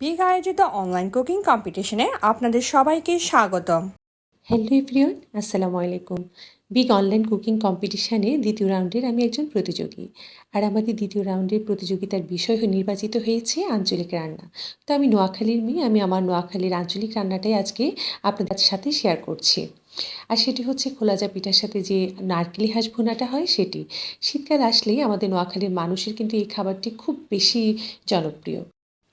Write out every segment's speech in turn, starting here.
Big আয়োজিত online cooking কম্পিটিশনে আপনাদের সবাইকে স্বাগতম। হ্যালো এভরিওয়ান, আসসালামু আলাইকুম। বিগ অনলাইন কুকিং কম্পিটিশানে দ্বিতীয় রাউন্ডের আমি একজন প্রতিযোগী। আর আমাদের দ্বিতীয় রাউন্ডের প্রতিযোগিতার বিষয় নির্বাচিত হয়েছে আঞ্চলিক রান্না। তো আমি নোয়াখালীর মেয়ে, আমি আমার নোয়াখালীর আঞ্চলিক রান্নাটাই আজকে আপনাদের সাথে শেয়ার করছি। আর সেটি হচ্ছে খোলাজা পিঠার সাথে যে নারকেলি হাঁস ভুনাটা হয় সেটি। শীতকাল আসলেই আমাদের নোয়াখালীর মানুষের কিন্তু এই খাবারটি খুব বেশি জনপ্রিয়।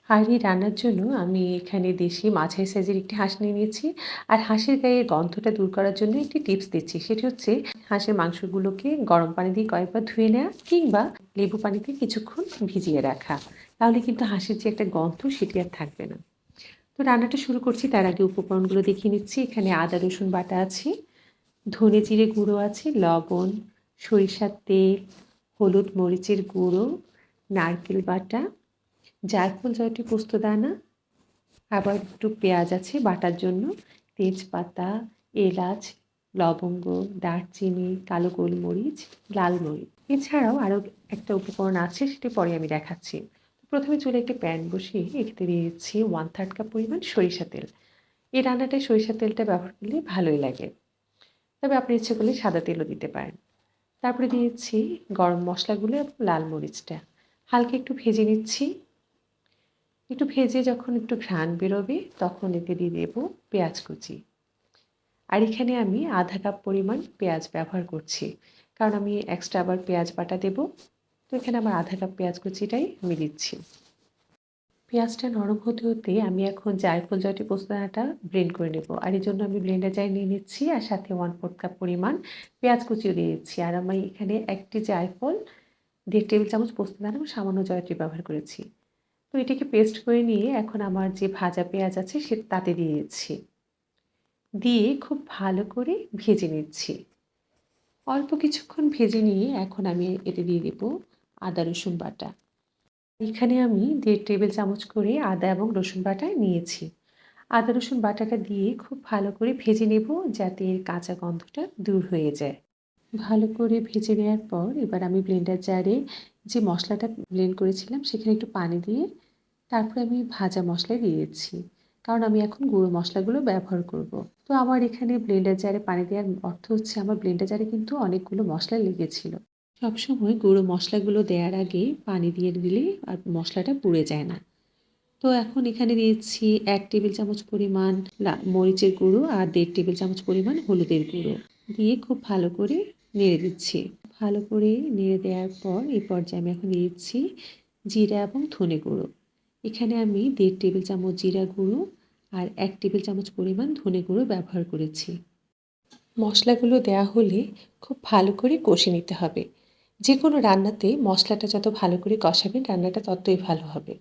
আর এই রান্নার জন্য আমি এখানে দেশি মাঝারি সাইজের একটি হাঁস নিয়ে নিয়েছি। আর হাঁসের গায়ের গন্ধটা দূর করার জন্য একটি টিপস দিচ্ছি, সেটি হচ্ছে হাঁসের মাংসগুলোকে গরম পানি দিয়ে কয়েকবার ধুয়ে নেওয়া কিংবা লেবু পানিতে কিছুক্ষণ ভিজিয়ে রাখা। তাহলে কিন্তু হাঁসের যে একটা গন্ধ সেটি আর থাকবে না। তো রান্নাটা শুরু করছি, তার আগে উপকরণগুলো দেখিয়ে নিচ্ছি। এখানে আদা রসুন বাটা আছে, ধনে জিরে গুঁড়ো আছে, লবণ, সরিষার তেল, হলুদ মরিচের গুঁড়ো, নারকেল বাটা, জায়ফল জয়ত্রী পোস্তদানা, আবার একটু পেঁয়াজ আছে বাটার জন্য, তেজপাতা, এলাচ, লবঙ্গ, দারচিনি, কালো গোলমরিচ, লাল মরিচ। এছাড়াও আরও একটা উপকরণ আছে, সেটি পরে আমি দেখাচ্ছি। প্রথমে চুলে একটি প্যান বসিয়ে এতে দিয়ে দিচ্ছি 1/3 কাপ পরিমাণ সরিষা তেল। এই রান্নাটায় সরিষার তেলটা ব্যবহার করলে ভালোই লাগে, তবে আপনি ইচ্ছে করলে সাদা তেলও দিতে পারেন। তারপরে দিয়েছি গরম মশলাগুলো এবং লাল মরিচটা হালকা একটু ভেজে নিচ্ছি। একটু ভেজে যখন একটু ঘ্রাণ বেরোবে তখন এতে দিয়ে দেবো পেঁয়াজ কুচি। আর এখানে আমি আধা কাপ পরিমাণ পেঁয়াজ ব্যবহার করছি, কারণ আমি এক্সট্রা আবার পেঁয়াজ বাটা দেবো। তো এখানে আমার আধা কাপ পেঁয়াজ কুচিটাই আমি দিচ্ছি। পেঁয়াজটা নরম হতে হতে আমি এখন জায়ফল জয়ত্রী পোস্তদানাটা ব্লেন্ড করে নেব। আর এই জন্য আমি ব্লেন্ডার জারে নিয়ে নিচ্ছি, আর সাথে 1/4 কাপ পরিমাণ পেঁয়াজ কুচিও দিয়ে দিচ্ছি। আর আমি এখানে একটি জায়ফল, 1.5 টেবিল চামচ পোস্তদানা এবং সামান্য জয়ত্রী ব্যবহার করেছি। তো এটাকে পেস্ট করে নিয়ে এখন আমার যে ভাজা পেঁয়াজ আছে সে তাতে দিয়ে দিচ্ছি, দিয়ে খুব ভালো করে ভেজে নিচ্ছি। অল্প কিছুক্ষণ ভেজে নিয়ে এখন আমি এতে দিয়ে দেব আদা রসুন বাটা। এখানে আমি 1.5 টেবিল চামচ করে আদা এবং রসুন বাটা নিয়েছি। আদা রসুন বাটাটা দিয়ে খুব ভালো করে ভেজে নেব, যাতে এর কাঁচা গন্ধটা দূর হয়ে যায়। ভালো করে ভেজে নেওয়ার পর এবার আমি ব্লেন্ডার জারে যে মশলাটা ব্লেন্ড করেছিলাম সেখানে একটু পানি দিয়ে তারপরে আমি ভাজা মশলা দিয়ে দিচ্ছি, কারণ আমি এখন গুঁড়ো মশলাগুলো ব্যবহার করব। তো আমার এখানে ব্লেন্ডার জারে পানি দেওয়ার অর্থ হচ্ছে আমার ব্লেন্ডার জারে কিন্তু অনেকগুলো মশলা লেগেছিল। সবসময় গুঁড়ো মশলাগুলো দেওয়ার আগে পানি দিয়ে দিলে আর মশলাটা পুড়ে যায় না। তো এখন এখানে দিয়েছি 1 টেবিল চামচ পরিমাণ মরিচের গুঁড়ো আর 1.5 টেবিল চামচ পরিমাণ হলুদের গুঁড়ো দিয়ে খুব ভালো করে নেড়ে দিচ্ছি। ভালো করে নেড়ে দেওয়ার পর এই পর্যায়ে আমি এখন দিচ্ছি জিরা এবং ধনে গুঁড়ো। এখানে আমি 1.5 টেবিল চামচ জিরা গুঁড়ো আর 1 টেবিল চামচ পরিমাণ ধনে গুঁড়ো ব্যবহার করেছি। মশলাগুলো দেওয়া হলে খুব ভালো করে কষে নিতে হবে। যে কোনো রান্নাতে মশলাটা যত ভালো করে কষাবেন রান্নাটা ততই ভালো হবে।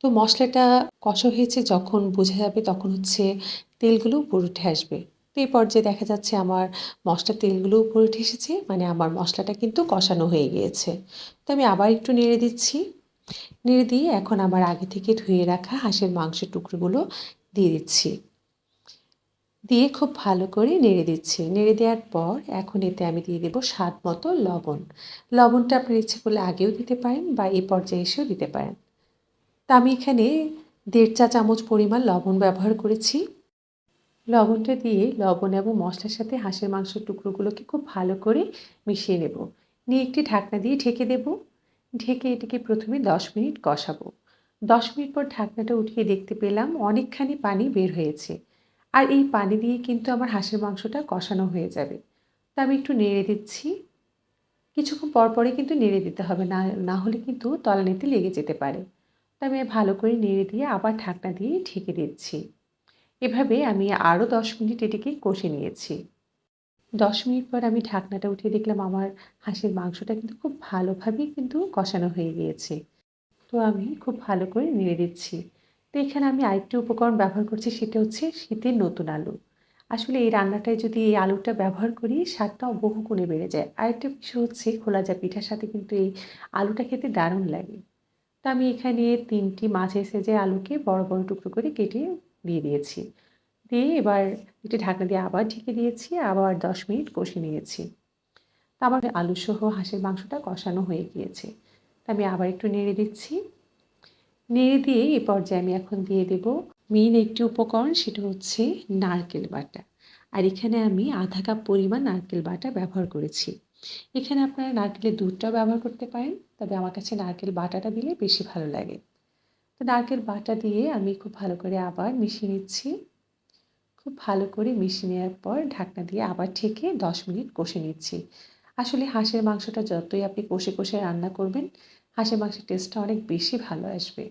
তো মশলাটা কষা হয়েছে যখন বোঝা যাবে তখন হচ্ছে তেলগুলো উপরে উঠে আসবে। তো এই পর্যায়ে দেখা যাচ্ছে আমার মশলার তেলগুলো উপরে উঠে এসেছে, মানে আমার মশলাটা কিন্তু কষানো হয়ে গিয়েছে। তো আমি আবার একটু নেড়ে দিচ্ছি। নেড়ে দিয়ে এখন আমার আগে থেকে ধুয়ে রাখা হাঁসের মাংসের টুকরোগুলো দিয়ে দিচ্ছি, দিয়ে খুব ভালো করে নেড়ে দিচ্ছি। নেড়ে দেওয়ার পর এখন এতে আমি দিয়ে দেবো স্বাদ মতো লবণ। লবণটা আপনার ইচ্ছে করলে আগেও দিতে পারেন বা এই পর্যায়ে এসেও দিতে পারেন। তা আমি এখানে 1.5 চা চামচ পরিমাণ লবণ ব্যবহার করেছি। লবণটা দিয়ে লবণ এবং মশলার সাথে হাঁসের মাংসের টুকরোগুলোকে খুব ভালো করে মিশিয়ে নেব। নিয়ে একটি ঢাকনা দিয়ে ঢেকে দেব। ঢেকে এটিকে প্রথমে 10 মিনিট কষাবো। 10 মিনিট পর ঢাকনাটা উঠিয়ে দেখতে পেলাম অনেকখানি পানি বের হয়েছে। আর এই পানি দিয়ে কিন্তু আমার হাঁসের মাংসটা কষানো হয়ে যাবে। তা আমি একটু নেড়ে দিচ্ছি। কিছুক্ষণ পর পরই কিন্তু নেড়ে দিতে হবে, না হলে কিন্তু তলানিতে লেগে যেতে পারে। তো আমি ভালো করে নেড়ে দিয়ে আবার ঢাকনা দিয়ে ঢেকে দিচ্ছি। এভাবে আমি আরও 10 মিনিট এটিকে কষে নিয়েছি। 10 মিনিট পর আমি ঢাকনাটা উঠিয়ে দেখলাম আমার হাঁসের মাংসটা কিন্তু খুব ভালোভাবেই কিন্তু কষানো হয়ে গিয়েছে। তো আমি খুব ভালো করে নেড়ে দিচ্ছি। তো এখানে আমি আরেকটি উপকরণ ব্যবহার করছি, সেটা হচ্ছে শীতের নতুন আলু। আসলে এই রান্নাটায় যদি এই আলুটা ব্যবহার করি স্বাদটাও বহুগুণে বেড়ে যায়। আরেকটা বিষয় হচ্ছে খোলাজা পিঠার সাথে কিন্তু এই আলুটা খেতে দারুণ লাগে। তো আমি এখানে 3টি মাঝারি সাইজের আলুকে বড় বড় টুকরো করে কেটে দিয়ে দিয়েছি। দিয়ে এবার একটি ঢাকনা দিয়ে আবার ঢেকে দিয়েছি, আবার 10 মিনিট কষে নিয়েছি। তো আমার আলুসহ হাঁসের মাংসটা কষানো হয়ে গিয়েছে। তো আমি আবার একটু নেড়ে দিচ্ছি। নেড়ে দিয়ে এই পর্যায়ে আমি এখন দিয়ে দেব মেইন একটি উপকরণ, সেটা হচ্ছে নারকেল বাটা। আর এখানে আমি আধা কাপ পরিমাণ নারকেল বাটা ব্যবহার করেছি। এখানে আপনারা নারকেলের দুধটাও ব্যবহার করতে পারেন, তবে আমার কাছে নারকেল বাটাটা দিলে বেশি ভালো লাগে। তো নারকেল বাটা দিয়ে আমি খুব ভালো করে আবার মিশিয়ে নিচ্ছি। খুব ভালো করে মিশিয়ে নেওয়ার পর ঢাকনা দিয়ে আবার ঢেকে 10 মিনিট কষে নিচ্ছি। আসলে হাঁসের মাংসটা যতই আপনি কষে কষে রান্না করবেন, হাঁসের মাংসের টেস্টটা অনেক বেশি ভালো আসবে।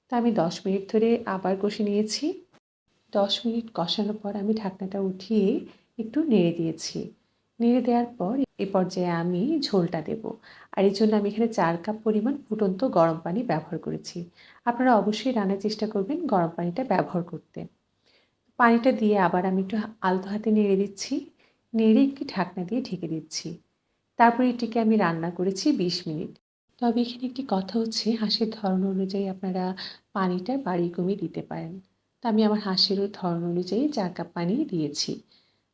তা আমি 10 মিনিট ধরে আবার কষে নিয়েছি। 10 মিনিট কষানোর পর আমি ঢাকনাটা উঠিয়ে একটু নেড়ে দিয়েছি। নেড়ে দেওয়ার পর এ পর্যায়ে আমি ঝোলটা দেব। আর এর জন্য আমি এখানে 4 কাপ পরিমাণ ফুটন্ত গরম পানি ব্যবহার করেছি। আপনারা অবশ্যই রান্নার চেষ্টা করবেন গরম পানিটা ব্যবহার করতে। পানিটা দিয়ে আবার আমি একটু আলতো হাতে নেড়ে দিচ্ছি। নেড়ে একটি ঢাকনা দিয়ে ঢেকে দিচ্ছি। তারপর এটিকে আমি রান্না করেছি 20 মিনিট। তবে এখানে একটি কথা হচ্ছে, হাঁসের ধরন অনুযায়ী আপনারা পানিটা বাড়িয়ে কমিয়ে দিতে পারেন। তো আমি আমার হাঁসেরও ধরন অনুযায়ী 4 কাপ পানি দিয়েছি।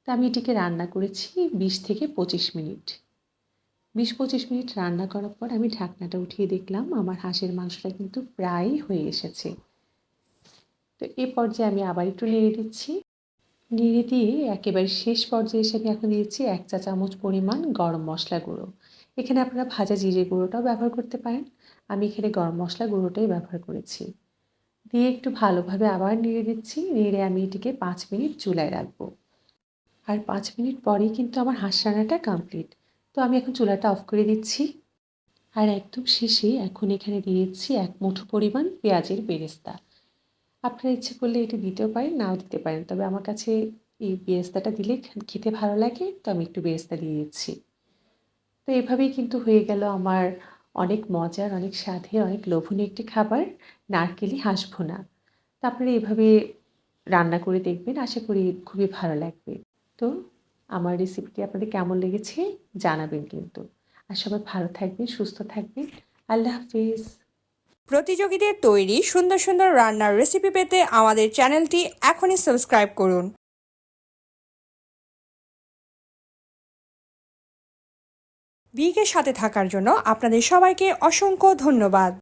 তো আমি এটিকে রান্না করেছি 20 থেকে 25 মিনিট। 20-25 মিনিট রান্না করার পর আমি ঢাকনাটা উঠিয়ে দেখলাম আমার হাঁসের মাংসটা কিন্তু প্রায় হয়ে এসেছে। তো এ পর্যায়ে আমি আবার একটু নেড়ে দিচ্ছি। নেড়ে দিয়ে একেবারে শেষ পর্যায়ে এসে আমি এখন দিয়েছি 1 চা চামচ পরিমাণ গরম মশলা গুঁড়ো। এখানে আপনারা ভাজা জিরে গুঁড়োটাও ব্যবহার করতে পারেন। আমি এখানে গরম মশলা গুঁড়োটাই ব্যবহার করেছি। দিয়ে একটু ভালোভাবে আবার নেড়ে দিচ্ছি। নেড়ে আমি এটিকে 5 মিনিট চুলায় রাখবো। আর 5 মিনিট পরেই কিন্তু আমার হাঁস রান্নাটা কমপ্লিট। তো আমি এখন চুলাটা অফ করে দিচ্ছি। আর একদম শেষে এখন এখানে দিয়েছি 1 মুঠো পরিমাণ পেঁয়াজের বেরেস্তা। আপনারা ইচ্ছে করলে এটি দিতেও পারেন, নাও দিতে পারেন। তবে আমার কাছে এই বেরেস্তাটা দিলে খেতে ভালো লাগে, তো আমি একটু বেরেস্তা দিয়ে দিচ্ছি। তো এভাবেই কিন্তু হয়ে গেল আমার অনেক মজার, অনেক স্বাদের, অনেক লোভনীয় একটি খাবার, নারকেলি হাঁস ভুনা। তো আপনারা এভাবে রান্না করে দেখবেন, আশা করি খুবই ভালো লাগবে। তো আমার রেসিপিটি আপনাদের কেমন লেগেছে জানাবেন কিন্তু। আর সবাই ভালো থাকবেন, সুস্থ থাকবেন। আল্লাহ হাফিজ। প্রতিযোগীদের তৈরি সুন্দর সুন্দর রান্নার রেসিপি পেতে আমাদের চ্যানেলটি এখনই সাবস্ক্রাইব করুন। বিকের সাথে থাকার জন্য আপনাদের সবাইকে অসংখ্য ধন্যবাদ।